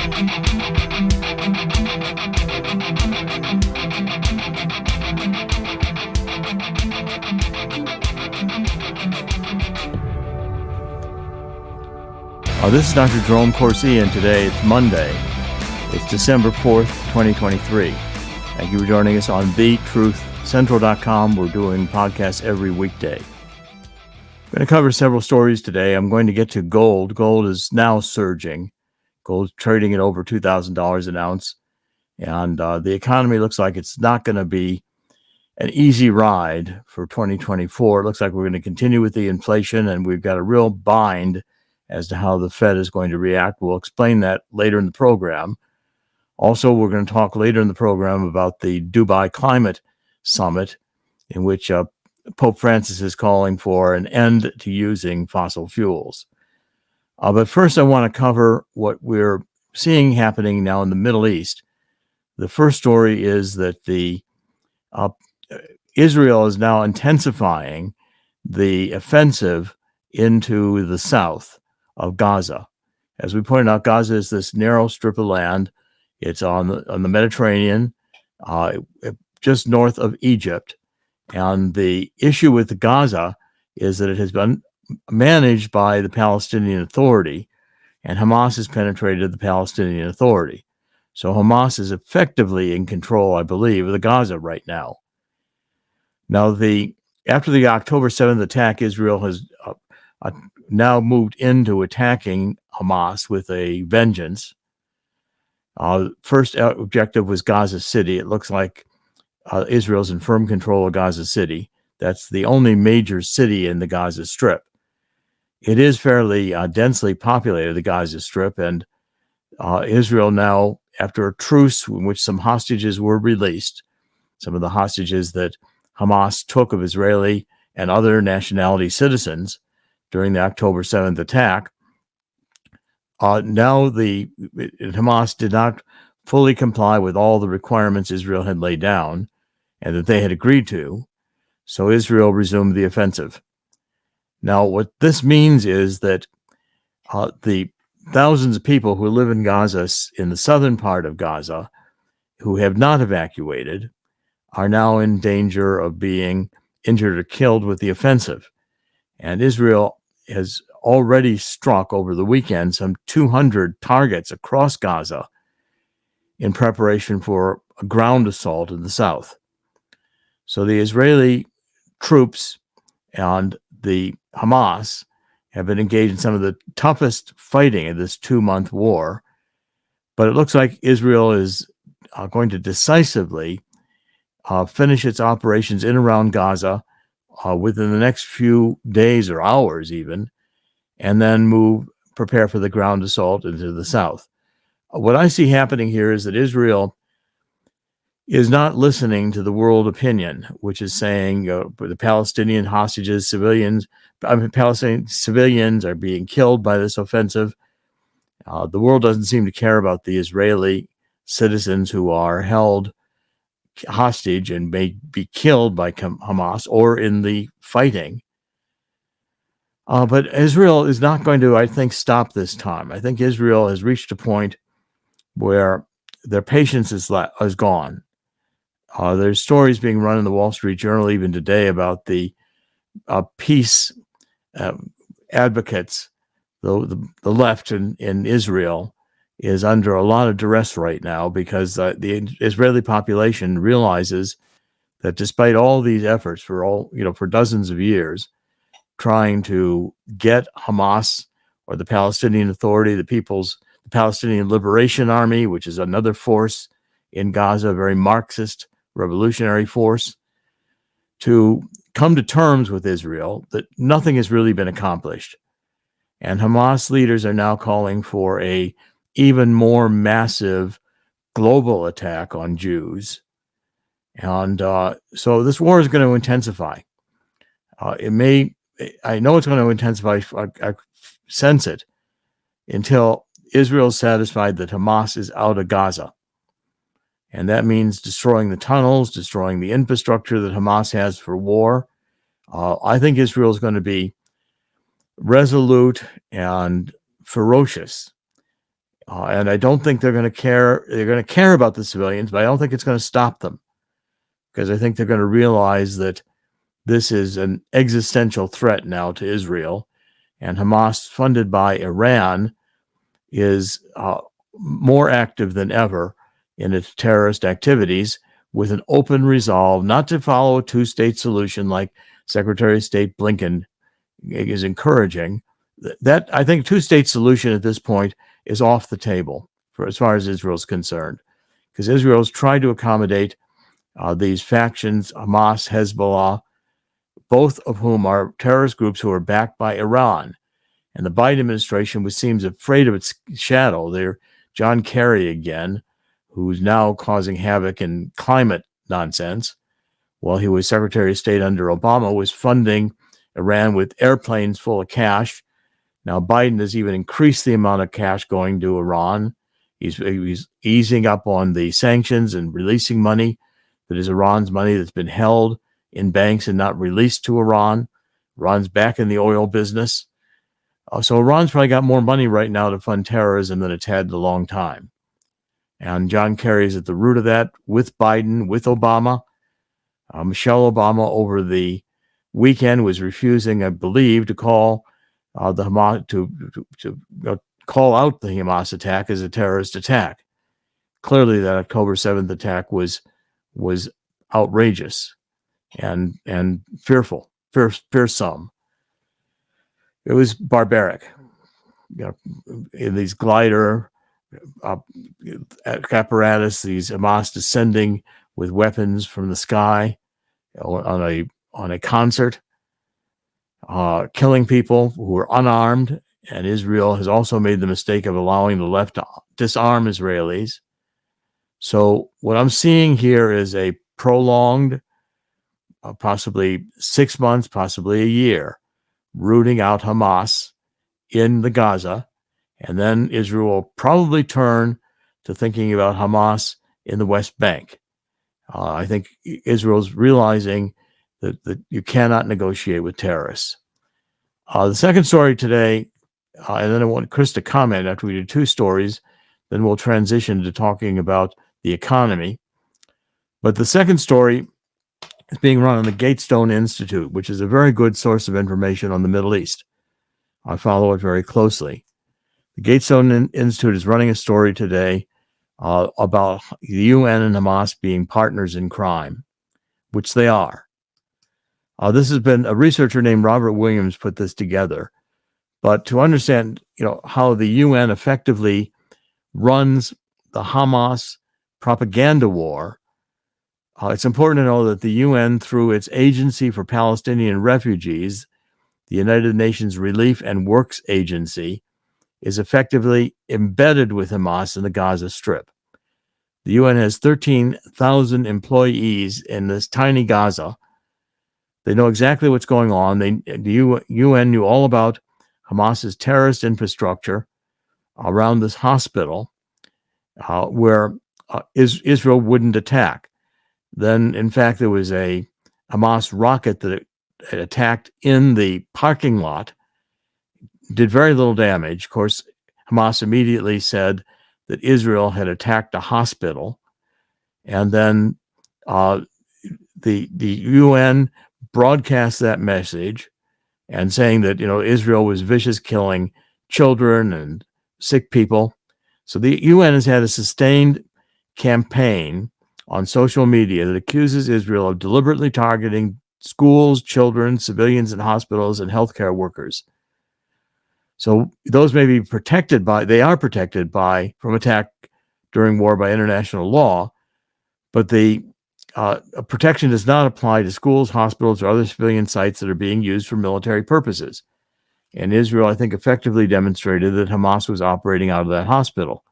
This is Dr. Jerome Corsi, and today it's Monday. It's December 4th, 2023. Thank you for joining us on TheTruthCentral.com. We're doing podcasts every weekday. I'm going to cover several stories today. I'm going to get to gold. Gold is now surging. Gold's trading at over $2,000 an ounce. And the economy looks like it's not going to be an easy ride for 2024. It looks like we're going to continue with the inflation, and we've got a real bind as to how the Fed is going to react. We'll explain that later in the program. Also, we're going to talk later in the program about the Dubai Climate Summit, in which Pope Francis is calling for an end to using fossil fuels. But first, I want to cover what we're seeing happening now in the Middle East. The first story is that Israel is now intensifying the offensive into the south of Gaza. As we pointed out, Gaza is this narrow strip of land. It's on the Mediterranean, just north of Egypt. And the issue with Gaza is that it has been managed by the Palestinian Authority, and Hamas has penetrated the Palestinian Authority. So Hamas is effectively in control, I believe, of the Gaza right now. Now, after the October 7th attack, Israel has now moved into attacking Hamas with a vengeance. First objective was Gaza City. It looks like Israel's in firm control of Gaza City. That's the only major city in the Gaza Strip. It is fairly densely populated, the Gaza Strip, and Israel now, after a truce in which some hostages were released, some of the hostages that Hamas took of Israeli and other nationality citizens during the October 7th attack. Now Hamas did not fully comply with all the requirements Israel had laid down and that they had agreed to, so Israel resumed the offensive. Now, what this means is that the thousands of people who live in Gaza, in the southern part of Gaza, who have not evacuated, are now in danger of being injured or killed with the offensive. And Israel has already struck over the weekend some 200 targets across Gaza in preparation for a ground assault in the south. So the Israeli troops and the Hamas have been engaged in some of the toughest fighting in this 2-month war. But it looks like Israel is going to decisively finish its operations in and around Gaza within the next few days or hours even, and then prepare for the ground assault into the south. What I see happening here is that Israel is not listening to the world opinion, which is saying the Palestinian hostages, Palestinian civilians are being killed by this offensive. The world doesn't seem to care about the Israeli citizens who are held hostage and may be killed by Hamas or in the fighting. But Israel is not going to, I think, stop this time. I think Israel has reached a point where their patience is gone. There's stories being run in the Wall Street Journal even today about the peace advocates, the left in Israel, is under a lot of duress right now because the Israeli population realizes that despite all these efforts for dozens of years, trying to get Hamas or the Palestinian Authority, the Palestinian Liberation Army, which is another force in Gaza, a very Marxist revolutionary force, to come to terms with Israel, that nothing has really been accomplished. And Hamas leaders are now calling for a even more massive global attack on Jews. And so this war is going to intensify. I know it's going to intensify, I sense it, until Israel is satisfied that Hamas is out of Gaza. And that means destroying the tunnels, destroying the infrastructure that Hamas has for war. I think Israel is going to be resolute and ferocious. And I don't think they're going to care. They're going to care about the civilians, but I don't think it's going to stop them, because I think they're going to realize that this is an existential threat now to Israel. And Hamas, funded by Iran, is more active than ever in its terrorist activities, with an open resolve not to follow a two-state solution like Secretary of State Blinken is encouraging. That, I think, two-state solution at this point is off the table for as far as Israel's concerned, because Israel's tried to accommodate these factions, Hamas, Hezbollah, both of whom are terrorist groups who are backed by Iran. And the Biden administration, which seems afraid of its shadow, they're John Kerry again, who's now causing havoc in climate nonsense, while he was Secretary of State under Obama, was funding Iran with airplanes full of cash. Now Biden has even increased the amount of cash going to Iran. He's easing up on the sanctions and releasing money that is Iran's money that's been held in banks and not released to Iran. Iran's back in the oil business. So Iran's probably got more money right now to fund terrorism than it's had in a long time. And John Kerry is at the root of that, with Biden, with Obama. Michelle Obama over the weekend was refusing, I believe, to call the Hamas to call out the Hamas attack as a terrorist attack. Clearly, that October 7th attack was outrageous and fearsome. It was barbaric. In these glider apparatus, these Hamas descending with weapons from the sky on a concert, killing people who were unarmed. And Israel has also made the mistake of allowing the left to disarm Israelis. So what I'm seeing here is a prolonged, possibly 6 months, possibly a year, rooting out Hamas in the Gaza. And then Israel will probably turn to thinking about Hamas in the West Bank. I think Israel's realizing that you cannot negotiate with terrorists. The second story today, and then I want Chris to comment after we do two stories, then we'll transition to talking about the economy. But the second story is being run on the Gatestone Institute, which is a very good source of information on the Middle East. I follow it very closely. The Gatestone Institute is running a story today about the UN and Hamas being partners in crime, which they are. This has been a researcher named Robert Williams put this together. But to understand, how the UN effectively runs the Hamas propaganda war, it's important to know that the UN, through its Agency for Palestinian Refugees, the United Nations Relief and Works Agency, is effectively embedded with Hamas in the Gaza Strip. The UN has 13,000 employees in this tiny Gaza. They know exactly what's going on. The UN knew all about Hamas's terrorist infrastructure around this hospital where Israel wouldn't attack. Then, in fact, there was a Hamas rocket that attacked in the parking lot, did very little damage. Of course, Hamas immediately said that Israel had attacked a hospital. And then the UN broadcast that message and saying that, Israel was vicious, killing children and sick people. So the UN has had a sustained campaign on social media that accuses Israel of deliberately targeting schools, children, civilians in hospitals, and healthcare workers. So those may be protected from attack during war by international law, but the protection does not apply to schools, hospitals, or other civilian sites that are being used for military purposes. And Israel, I think, effectively demonstrated that Hamas was operating out of that hospital.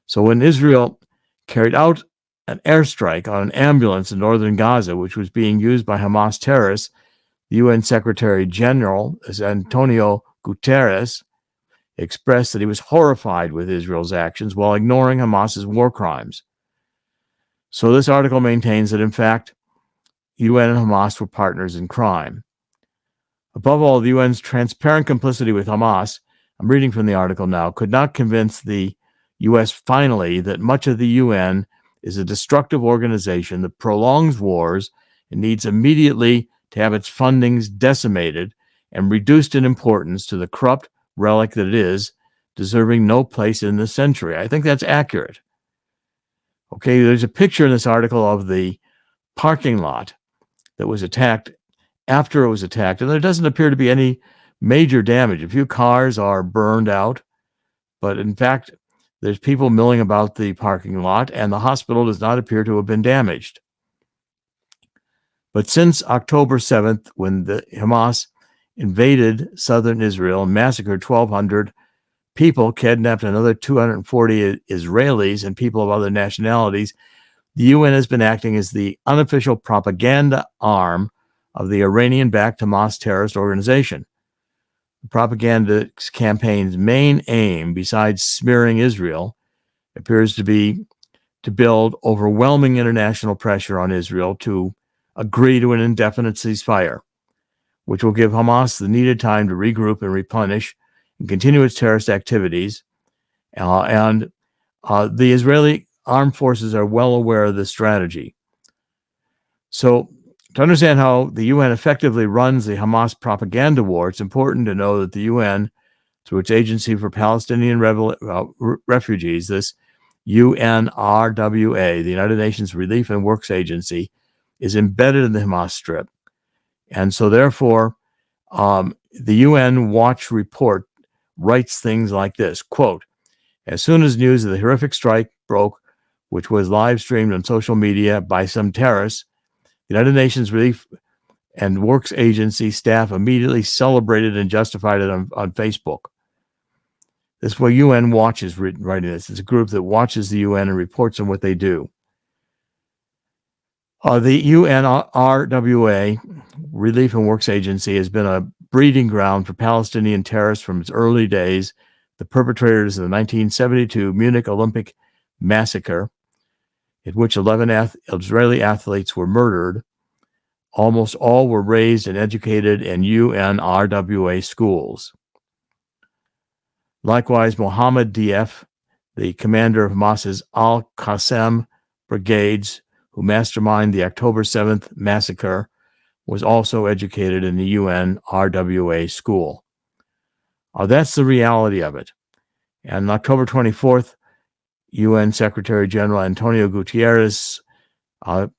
So when Israel carried out an airstrike on an ambulance in northern Gaza, which was being used by Hamas terrorists, the UN Secretary General, Antonio Guterres, expressed that he was horrified with Israel's actions while ignoring Hamas's war crimes. So this article maintains that, in fact, UN and Hamas were partners in crime. Above all, the UN's transparent complicity with Hamas, I'm reading from the article now, could not convince the U.S. finally that much of the UN is a destructive organization that prolongs wars and needs immediately to have its fundings decimated and reduced in importance to the corrupt relic that it is, deserving no place in this century. I think that's accurate. Okay, there's a picture in this article of the parking lot that was attacked after it was attacked, and there doesn't appear to be any major damage. A few cars are burned out, but in fact, there's people milling about the parking lot, and the hospital does not appear to have been damaged. But since October 7th, when the Hamas invaded southern Israel and massacred 1,200 people, kidnapped another 240 Israelis and people of other nationalities, the UN has been acting as the unofficial propaganda arm of the Iranian-backed Hamas terrorist organization. The propaganda campaign's main aim, besides smearing Israel, appears to be to build overwhelming international pressure on Israel to agree to an indefinite ceasefire, which will give Hamas the needed time to regroup and replenish and continue its terrorist activities. The Israeli armed forces are well aware of this strategy. So, to understand how the UN effectively runs the Hamas propaganda war, it's important to know that the UN, through its Agency for Palestinian Refugees, this UNRWA, the United Nations Relief and Works Agency, is embedded in the Hamas Strip. And so, therefore, the UN Watch Report writes things like this, quote, as soon as news of the horrific strike broke, which was live streamed on social media by some terrorists, the United Nations Relief and Works Agency staff immediately celebrated and justified it on Facebook. This is where UN Watch is writing this. It's a group that watches the UN and reports on what they do. The UNRWA, Relief and Works Agency, has been a breeding ground for Palestinian terrorists from its early days, the perpetrators of the 1972 Munich Olympic massacre, in which 11 Israeli athletes were murdered. Almost all were raised and educated in UNRWA schools. Likewise, Mohammed Dief, the commander of Hamas's Al-Qassam brigades, who masterminded the October 7th massacre, was also educated in the UNRWA school. That's the reality of it. And on October 24th, UN Secretary General Antonio Guterres,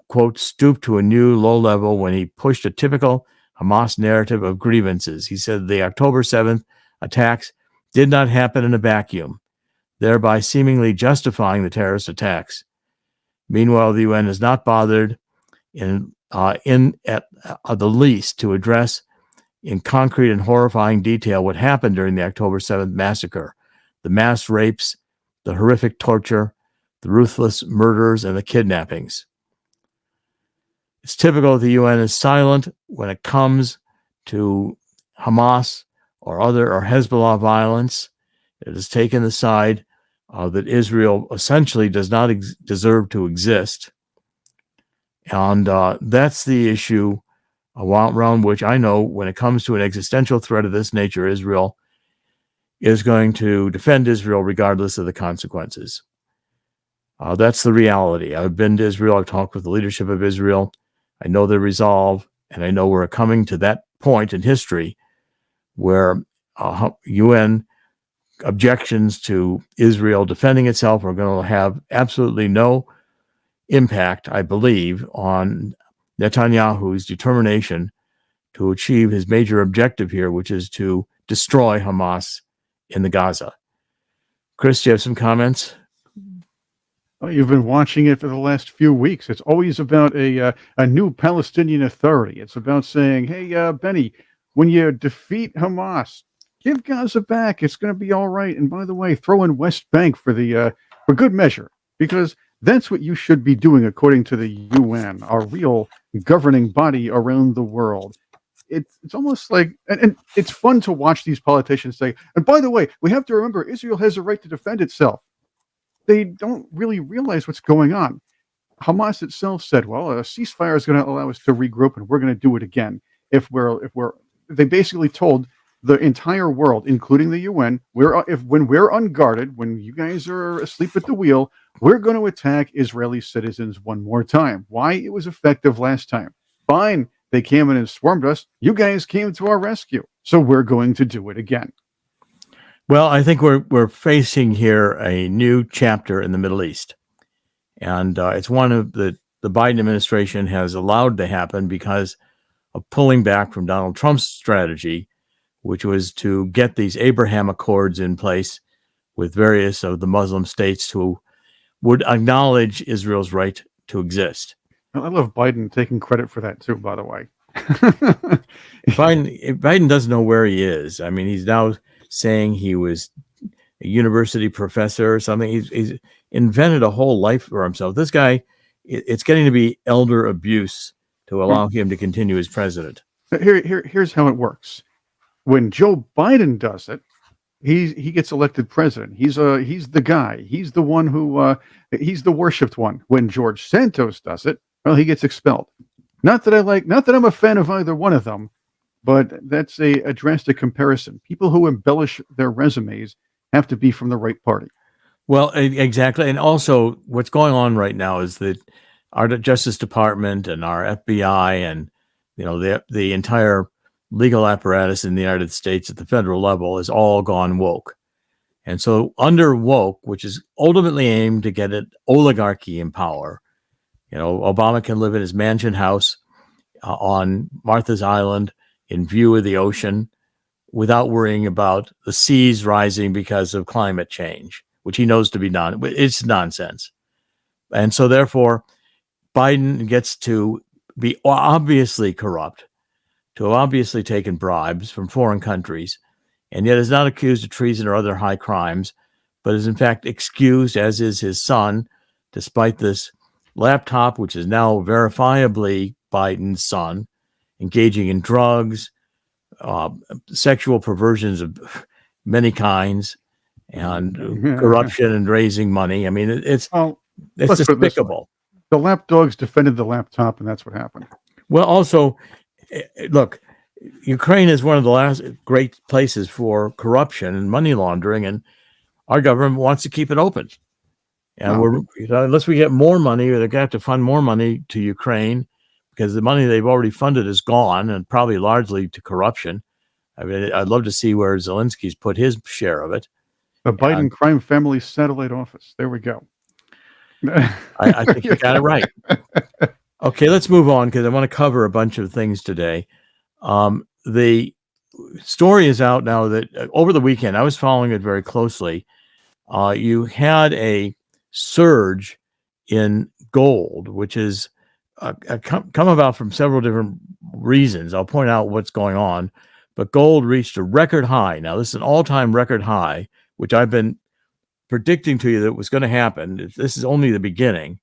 quote, stooped to a new low level when he pushed a typical Hamas narrative of grievances. He said the October 7th attacks did not happen in a vacuum, thereby seemingly justifying the terrorist attacks. Meanwhile, the UN has not bothered at the least to address in concrete and horrifying detail what happened during the October 7th massacre, the mass rapes, the horrific torture, the ruthless murders, and the kidnappings. It's typical that the UN is silent when it comes to Hamas or Hezbollah violence. It has taken the side that Israel essentially does not deserve to exist. And that's the issue around which I know when it comes to an existential threat of this nature, Israel is going to defend Israel regardless of the consequences. That's the reality. I've been to Israel. I've talked with the leadership of Israel. I know their resolve, and I know we're coming to that point in history where UN objections to Israel defending itself are going to have absolutely no impact, I believe, on Netanyahu's determination to achieve his major objective here, which is to destroy Hamas in the Gaza. Chris, do you have some comments? Well, you've been watching it for the last few weeks. It's always about a new Palestinian Authority. It's about saying, hey, Benny, when you defeat Hamas, give Gaza back. It's going to be all right. And by the way, throw in West Bank for good measure, because that's what you should be doing according to the UN, our real governing body around the world. It's almost like, and it's fun to watch these politicians say, and by the way, we have to remember Israel has a right to defend itself. They don't really realize what's going on. Hamas itself said, well, a ceasefire is going to allow us to regroup and we're going to do it again. They basically told the entire world, including the UN, when we're unguarded, when you guys are asleep at the wheel, we're going to attack Israeli citizens one more time. Why? It was effective last time. Fine, they came in and swarmed us. You guys came to our rescue, so we're going to do it again. Well, I think we're facing here a new chapter in the Middle East, and it's one of the Biden administration has allowed to happen because of pulling back from Donald Trump's strategy, which was to get these Abraham Accords in place with various of the Muslim states who would acknowledge Israel's right to exist. I love Biden taking credit for that too, by the way. Biden doesn't know where he is. I mean, he's now saying he was a university professor or something. He's invented a whole life for himself. This guy, it's getting to be elder abuse to allow him to continue as president. Here's how it works. When Joe Biden does it, he gets elected president. He's the guy. He's the one who he's the worshipped one. When George Santos does it, well, he gets expelled. Not that I'm a fan of either one of them, but that's a drastic comparison. People who embellish their resumes have to be from the right party. Well, exactly. And also what's going on right now is that our Justice Department and our FBI and, the entire legal apparatus in the United States at the federal level has all gone woke. And so under woke, which is ultimately aimed to get an oligarchy in power, Obama can live in his mansion house on Martha's Island in view of the ocean without worrying about the seas rising because of climate change, which he knows to be it's nonsense. And so therefore, Biden gets to be obviously corrupt, to have obviously taken bribes from foreign countries, and yet is not accused of treason or other high crimes, but is in fact excused, as is his son, despite this laptop, which is now verifiably Biden's son, engaging in drugs, sexual perversions of many kinds, and corruption and raising money. I mean, it's despicable. The lapdogs defended the laptop, and that's what happened. Well, also, look, Ukraine is one of the last great places for corruption and money laundering, and our government wants to keep it open. And unless we get more money, they're going to have to fund more money to Ukraine because the money they've already funded is gone, and probably largely to corruption. I mean, I'd love to see where Zelensky's put his share of it. The Biden crime family satellite office. There we go. I think you got it right. Okay, let's move on because I want to cover a bunch of things today. The story is out now that over the weekend, I was following it very closely. You had a surge in gold, which is come about from several different reasons. I'll point out what's going on. But gold reached a record high. Now, this is an all-time record high, which I've been predicting to you that was going to happen. This is only the beginning.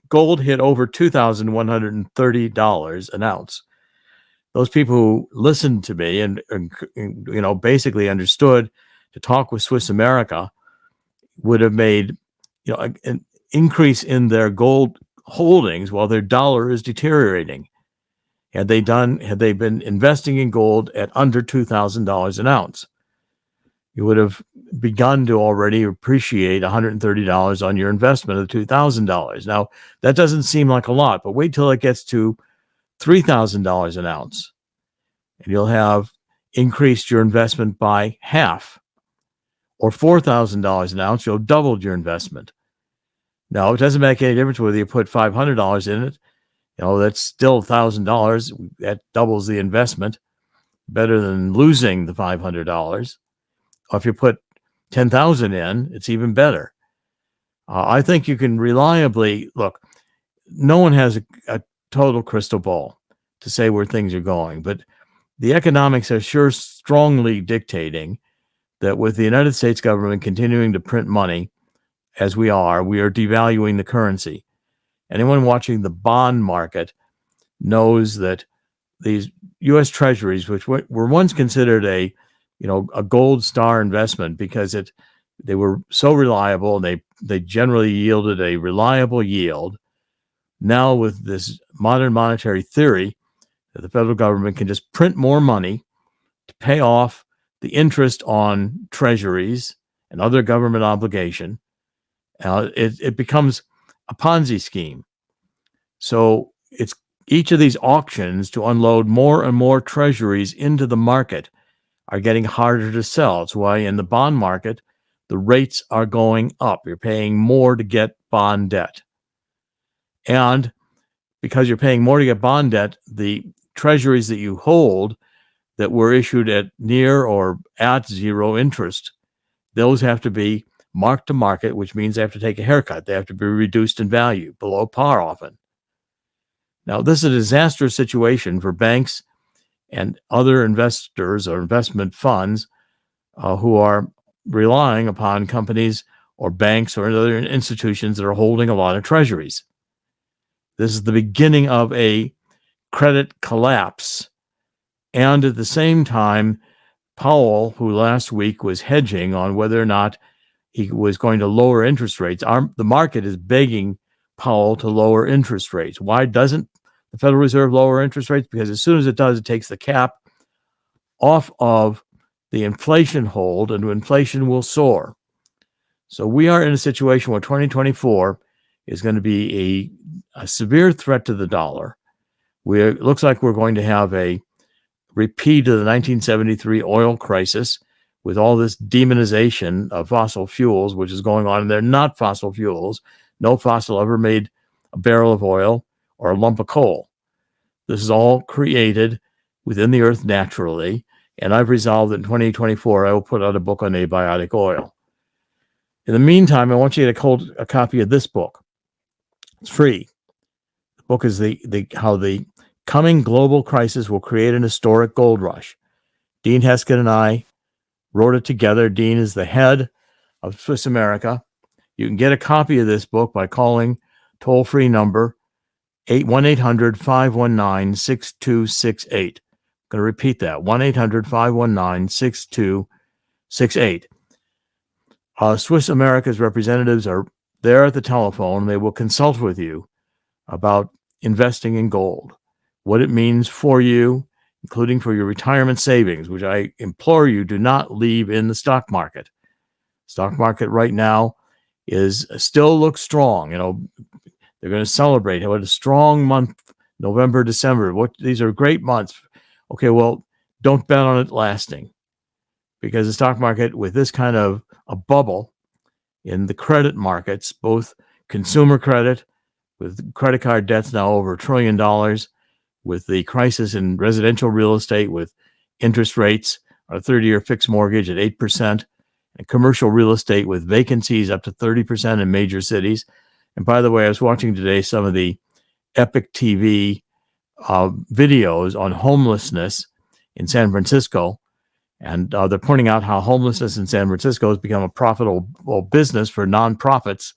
Gold hit over $2,130 an ounce. Those people who listened to me and basically understood to talk with Swiss America would have made an increase in their gold holdings while their dollar is deteriorating. Had they been investing in gold at under $2,000 an ounce, you would have begun to already appreciate $130 on your investment of $2,000. Now, that doesn't seem like a lot, but wait till it gets to $3,000 an ounce, and you'll have increased your investment by half. Or $4,000 an ounce, you'll doubled your investment. Now, it doesn't make any difference whether you put $500 in it. That's still $1,000. That doubles the investment. Better than losing the $500. Or if you put $10,000 in, it's even better. I think you can reliably look. No one has a total crystal ball to say where things are going, but the economics are sure strongly dictating that with the United States government continuing to print money, as we are devaluing the currency. Anyone watching the bond market knows that these U.S. Treasuries, which were once considered a gold star investment because they were so reliable and they generally yielded a reliable yield. Now with this modern monetary theory that the federal government can just print more money to pay off the interest on treasuries and other government obligation. It becomes a Ponzi scheme. So it's each of these auctions to unload more and more treasuries into the market are getting harder to sell. That's why in the bond market, the rates are going up. You're paying more to get bond debt. And because you're paying more to get bond debt, the treasuries that you hold that were issued at near or at zero interest, those have to be marked to market, which means they have to take a haircut. They have to be reduced in value, below par often. Now, this is a disastrous situation for banks and other investors or investment funds who are relying upon companies or banks or other institutions that are holding a lot of treasuries. This is the beginning of a credit collapse. And at the same time, Powell, who last week was hedging on whether or not he was going to lower interest rates, the market is begging Powell to lower interest rates. Why doesn't the Federal Reserve lower interest rates? Because as soon as it does, it takes the cap off of the inflation hold, and inflation will soar. So we are in a situation where 2024 is going to be a severe threat to the dollar. It looks like we're going to have a repeat of the 1973 oil crisis with all this demonization of fossil fuels, which is going on. And they're not fossil fuels. No fossil ever made a barrel of oil or a lump of coal. This is all created within the earth naturally. And I've resolved that in 2024, I will put out a book on abiotic oil. In the meantime, I want you to hold a copy of this book. It's free. The book is how the coming global crisis will create an historic gold rush. Dean Heskett and I wrote it together. Dean is the head of Swiss America. You can get a copy of this book by calling toll-free number 1-800-519-6268. I'm going to repeat that, 1-800-519-6268. Swiss America's representatives are there at the telephone. They will consult with you about investing in gold, what it means for you, including for your retirement savings, which I implore you do not leave in the stock market. Stock market right now still looks strong. They're going to celebrate what a strong month, November, December. These are great months. Okay, well, don't bet on it lasting, because the stock market, with this kind of a bubble in the credit markets, both consumer credit, with credit card debts now over $1 trillion, with the crisis in residential real estate, with interest rates on a 30-year fixed mortgage at 8%, and commercial real estate with vacancies up to 30% in major cities. And by the way, I was watching today some of the Epic TV videos on homelessness in San Francisco. And they're pointing out how homelessness in San Francisco has become a profitable business for nonprofits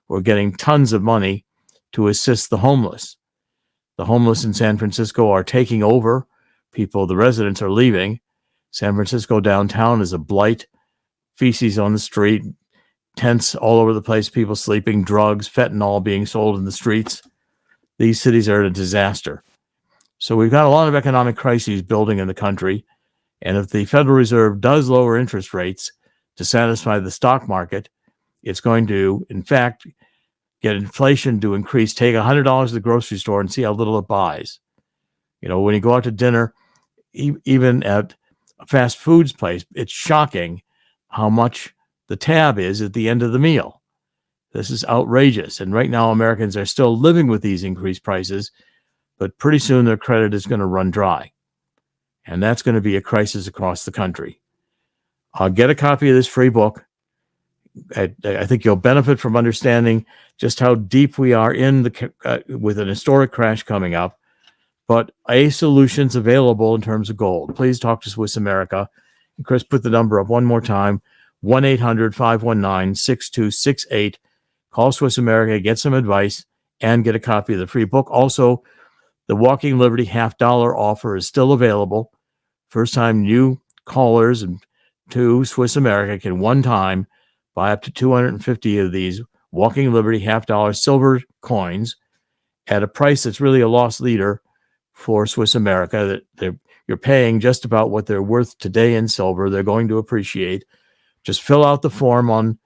who are getting tons of money to assist the homeless. The homeless in San Francisco are taking over. The residents are leaving. San Francisco downtown is a blight. Feces on the street, tents all over the place, people sleeping, drugs, fentanyl being sold in the streets. These cities are a disaster. So we've got a lot of economic crises building in the country. And if the Federal Reserve does lower interest rates to satisfy the stock market, it's going to, in fact, get inflation to increase. Take $100 to the grocery store and see how little it buys. When you go out to dinner, even at a fast foods place, it's shocking how much the tab is at the end of the meal. This is outrageous. And right now, Americans are still living with these increased prices, but pretty soon their credit is going to run dry. And that's going to be a crisis across the country. Get a copy of this free book. I think you'll benefit from understanding just how deep we are with an historic crash coming up, but a solution's available in terms of gold. Please talk to Swiss America. And Chris, put the number up one more time, 1-800-519-6268. Call Swiss America, get some advice, and get a copy of the free book. Also, the Walking Liberty $50 offer is still available. First-time new callers and to Swiss America can one time buy up to 250 of these Walking Liberty $50 silver coins at a price that's really a loss leader for Swiss America. That they're you're paying just about what they're worth today in silver. They're going to appreciate. Just fill out the form on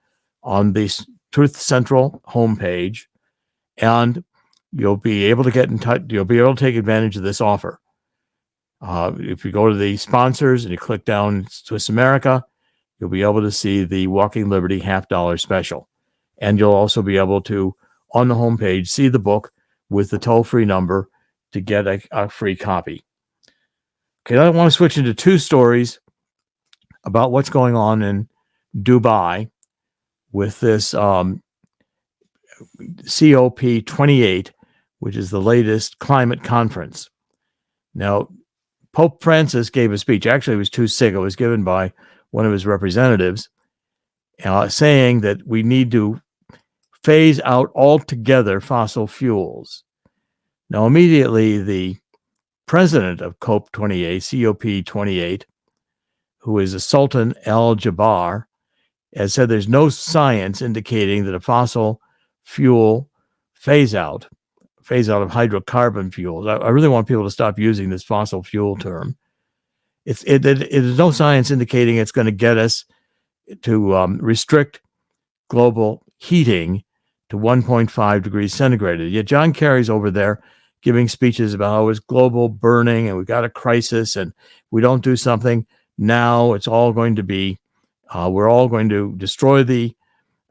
the Truth Central homepage, and you'll be able to get in touch. You'll be able to take advantage of this offer. If you go to the sponsors and you click down Swiss America, you'll be able to see the Walking Liberty $50 special. And you'll also be able to, on the homepage, see the book with the toll-free number to get a free copy. Okay, I want to switch into two stories about what's going on in Dubai with this COP28, which is the latest climate conference. Now, Pope Francis gave a speech. Actually, it was too sick. It was given by one of his representatives, saying that we need to phase out altogether fossil fuels. Now, immediately, the president of COP28, who is a Sultan Al Jaber, has said there's no science indicating that a fossil fuel phase out of hydrocarbon fuels. I really want people to stop using this fossil fuel term. It is no science indicating it's going to get us to restrict global heating to 1.5 degrees centigrade. Yet John Kerry's over there giving speeches about how it's global burning and we've got a crisis, and we don't do something now, it's all going to be, we're all going to destroy the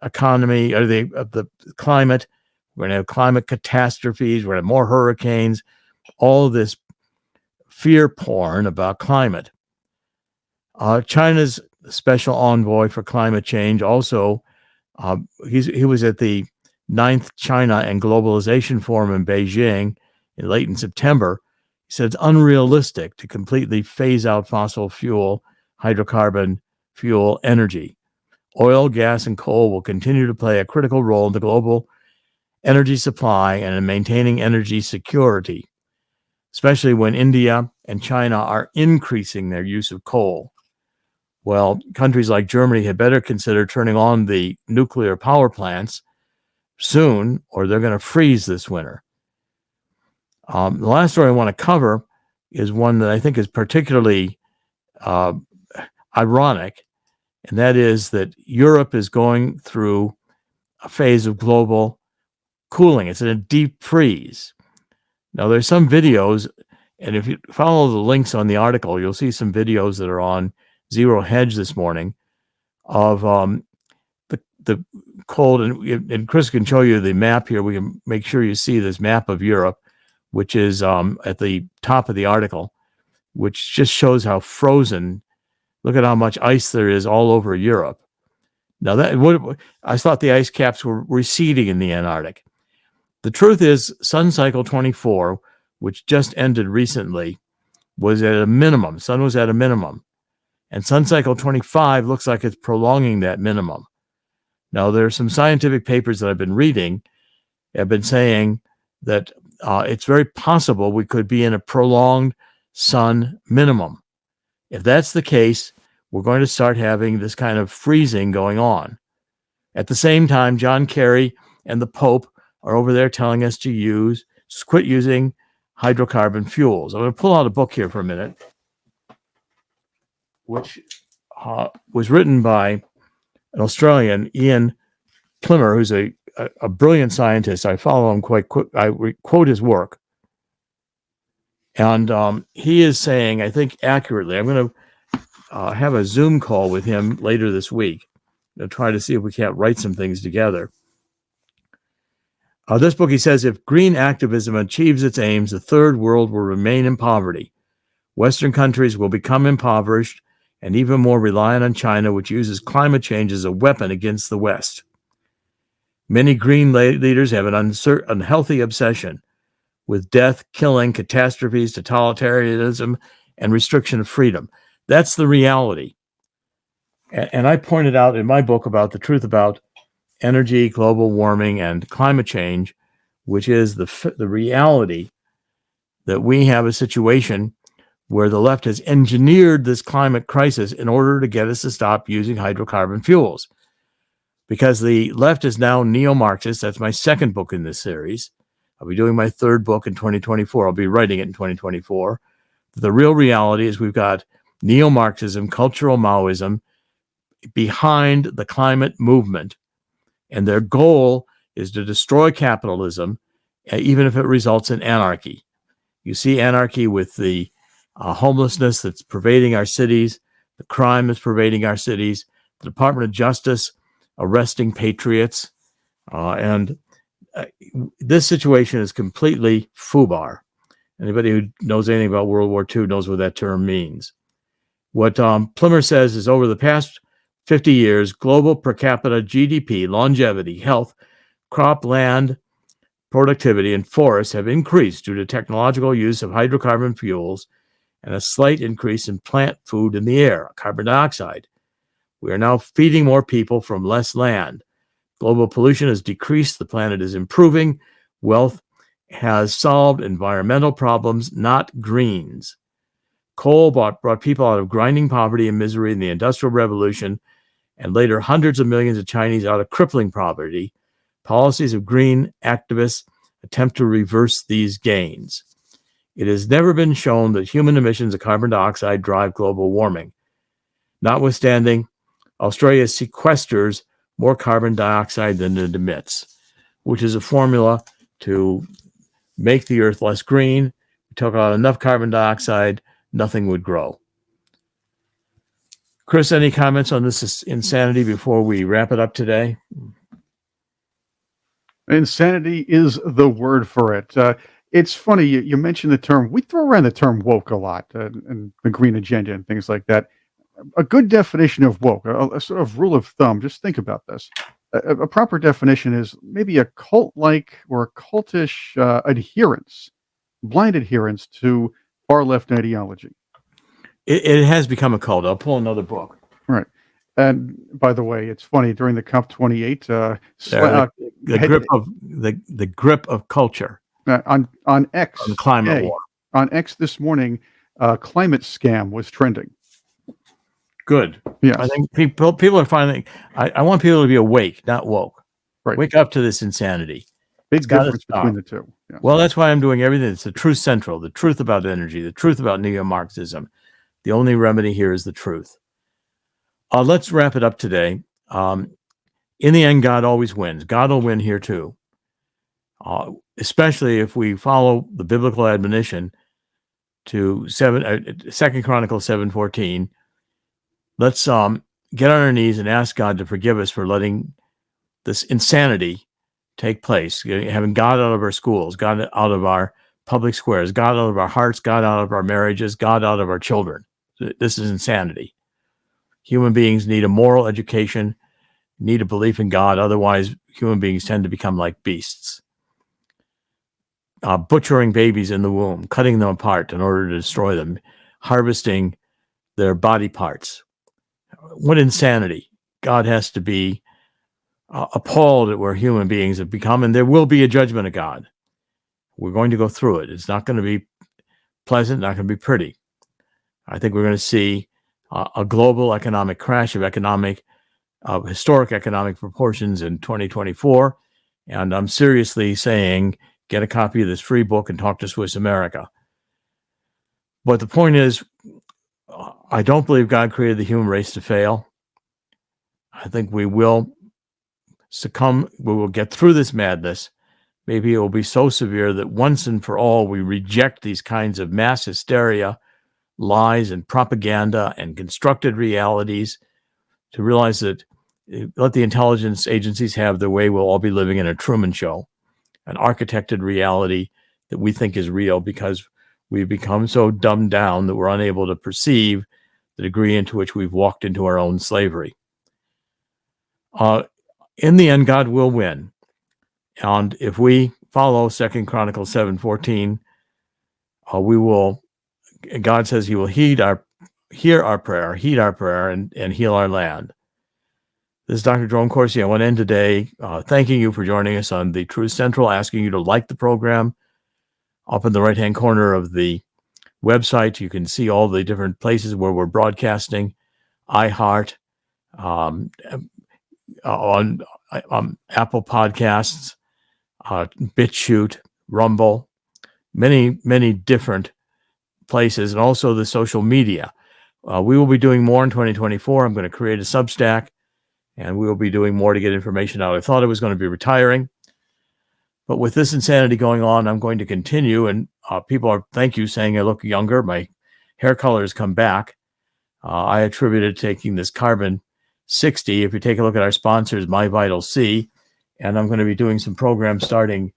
economy or the climate. We're going to have climate catastrophes. We're going to have more hurricanes. All this fear porn about climate. China's special envoy for climate change also, he was at the 9th China and Globalization Forum in Beijing late in September. He said it's unrealistic to completely phase out fossil fuel, hydrocarbon fuel energy. Oil, gas, and coal will continue to play a critical role in the global energy supply and in maintaining energy security, especially when India and China are increasing their use of coal. Well, countries like Germany had better consider turning on the nuclear power plants soon, or they're going to freeze this winter. The last story I want to cover is one that I think is particularly ironic, and that is that Europe is going through a phase of global cooling. It's in a deep freeze. Now, there's some videos, and if you follow the links on the article, you'll see some videos that are on Zero Hedge this morning of the cold. And Chris can show you the map here. We can make sure you see this map of Europe, which is at the top of the article, which just shows how frozen. Look at how much ice there is all over Europe. Now, I thought the ice caps were receding in the Antarctic. The truth is, Sun Cycle 24, which just ended recently, was at a minimum. Sun was at a minimum. And Sun Cycle 25 looks like it's prolonging that minimum. Now, there are some scientific papers that I've been reading have been saying that it's very possible we could be in a prolonged sun minimum. If that's the case, we're going to start having this kind of freezing going on. At the same time, John Kerry and the Pope are over there telling us to quit using hydrocarbon fuels. I'm going to pull out a book here for a minute, which was written by an Australian, Ian Plimmer, who's a brilliant scientist. I follow him quite quick. I quote his work. And he is saying, I think accurately, I'm going to have a Zoom call with him later this week to try to see if we can't write some things together. This book, he says, if green activism achieves its aims, the third world will remain in poverty. Western countries will become impoverished and even more reliant on China, which uses climate change as a weapon against the West. Many green leaders have an unhealthy obsession with death, killing, catastrophes, totalitarianism, and restriction of freedom. That's the reality. And I pointed out in my book about the truth about energy, global warming, and climate change, which is the reality that we have a situation where the left has engineered this climate crisis in order to get us to stop using hydrocarbon fuels. Because the left is now neo-Marxist. That's my second book in this series. I'll be doing my third book in 2024. I'll be writing it in 2024. The real reality is we've got neo-Marxism, cultural Maoism behind the climate movement, and their goal is to destroy capitalism, even if it results in anarchy. You see anarchy with the homelessness that's pervading our cities, the crime that's pervading our cities, the Department of Justice arresting patriots, and this situation is completely FUBAR. Anybody who knows anything about World War II knows what that term means. What Plimmer says is over the past 50 years, global per capita GDP, longevity, health, crop land, productivity, and forests have increased due to technological use of hydrocarbon fuels and a slight increase in plant food in the air, carbon dioxide. We are now feeding more people from less land. Global pollution has decreased. The planet is improving. Wealth has solved environmental problems, not greens. Coal brought people out of grinding poverty and misery in the Industrial Revolution, and later hundreds of millions of Chinese out of crippling poverty. Policies of green activists attempt to reverse these gains. It has never been shown that human emissions of carbon dioxide drive global warming. Notwithstanding, Australia sequesters more carbon dioxide than it emits, which is a formula to make the earth less green. We took out enough carbon dioxide, nothing would grow. Chris, any comments on this insanity before we wrap it up today? Insanity is the word for it. It's funny, you mentioned the term, we throw around the term woke a lot, and the green agenda and things like that. A good definition of woke, a sort of rule of thumb, just think about this. A proper definition is maybe a cult-like or a cultish adherence, blind adherence to far-left ideology. It has become a cult. I'll pull another book. Right. And by the way, it's funny, during the COP28, the grip of culture on X, on climate war. On X this morning, climate scam was trending. Good. Yes. I think people are finally. I want people to be awake, not woke. Right. Wake up to this insanity. Big difference between the two. Yeah. Well, that's why I'm doing everything. It's the truth central, the truth about energy, the truth about neo-Marxism. The only remedy here is the truth. Let's wrap it up today. In the end, God always wins. God will win here too. Especially if we follow the biblical admonition to 2 Chronicles 7:14. Let's get on our knees and ask God to forgive us for letting this insanity take place, having God out of our schools, God out of our public squares, God out of our hearts, God out of our marriages, God out of our children. This is insanity. Human beings need a moral education, need a belief in God. Otherwise, human beings tend to become like beasts. Butchering babies in the womb, cutting them apart in order to destroy them, harvesting their body parts. What insanity. God has to be appalled at where human beings have become, and there will be a judgment of God. We're going to go through it. It's not going to be pleasant, not going to be pretty. I think we're going to see a global economic crash of historic economic proportions in 2024. And I'm seriously saying, get a copy of this free book and talk to Swiss America. But the point is, I don't believe God created the human race to fail. I think we will succumb. We will get through this madness. Maybe it will be so severe that once and for all, we reject these kinds of mass hysteria, lies and propaganda and constructed realities, to realize that let the intelligence agencies have their way. We'll all be living in a Truman Show, an architected reality that we think is real because we've become so dumbed down that we're unable to perceive the degree into which we've walked into our own slavery. In the end, God will win. And if we follow 2 Chronicles 7:14, we will. God says he will hear our prayer, and heal our land. This is Dr. Jerome Corsi. I want to end today thanking you for joining us on the Truth Central, asking you to like the program. Up in the right-hand corner of the website, you can see all the different places where we're broadcasting. iHeart, on Apple Podcasts, BitChute, Rumble, many different places and also the social media. We will be doing more in 2024. I'm going to create a Substack, and we will be doing more to get information out. I thought I was going to be retiring, but with this insanity going on, I'm going to continue. And people are, thank you, saying I look younger. My hair color has come back. I attribute it to taking this carbon 60. If you take a look at our sponsors, My Vital C, and I'm going to be doing some programs starting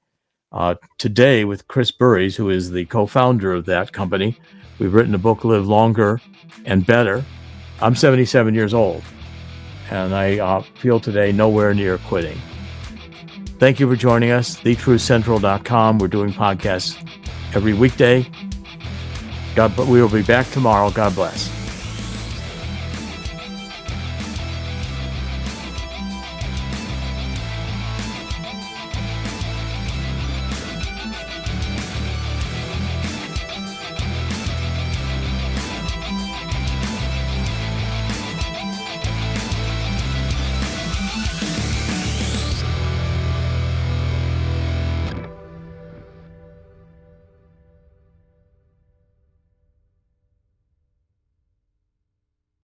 today with Chris Burries, who is the co-founder of that company. We've written a book, Live Longer and Better. I'm 77 years old, and I feel today nowhere near quitting. Thank you for joining us, thetruthcentral.com. We're doing podcasts every weekday. We will be back tomorrow. God bless.